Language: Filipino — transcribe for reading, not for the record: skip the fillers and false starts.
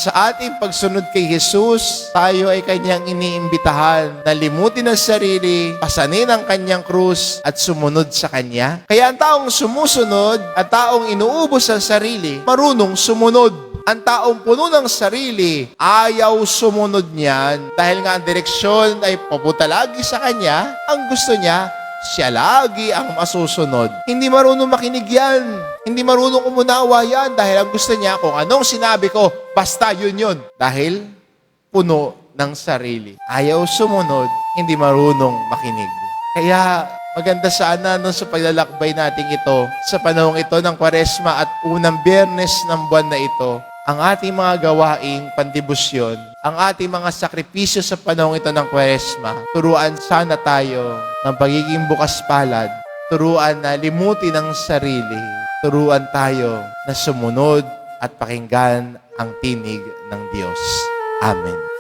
sa ating pagsunod kay Jesus, tayo ay kanyang iniimbitahan na limutin ang sarili, pasanin ang kanyang krus, at sumunod sa kanya. Kaya ang taong sumusunod at taong inuubos ang sarili, marunong sumunod. Ang taong puno ng sarili, ayaw sumunod niyan dahil nga ang direksyon ay papunta lagi sa kanya. Ang gusto niya, siya lagi ang masusunod. Hindi marunong makinig yan. Hindi marunong umunawa yan dahil ang gusto niya kung anong sinabi ko, basta yun. Dahil puno ng sarili. Ayaw sumunod, hindi marunong makinig. Kaya maganda sana sa paglalakbay natin ito, sa panahong ito ng Kwaresma at unang Biyernes ng buwan na ito, ang ating mga gawaing pandibusyon, ang ating mga sakripisyo sa panahong ito ng Kwaresma, turuan sana tayo ng pagiging bukas palad, turuan na limutin ang sarili, turuan tayo na sumunod at pakinggan ang tinig ng Diyos. Amen.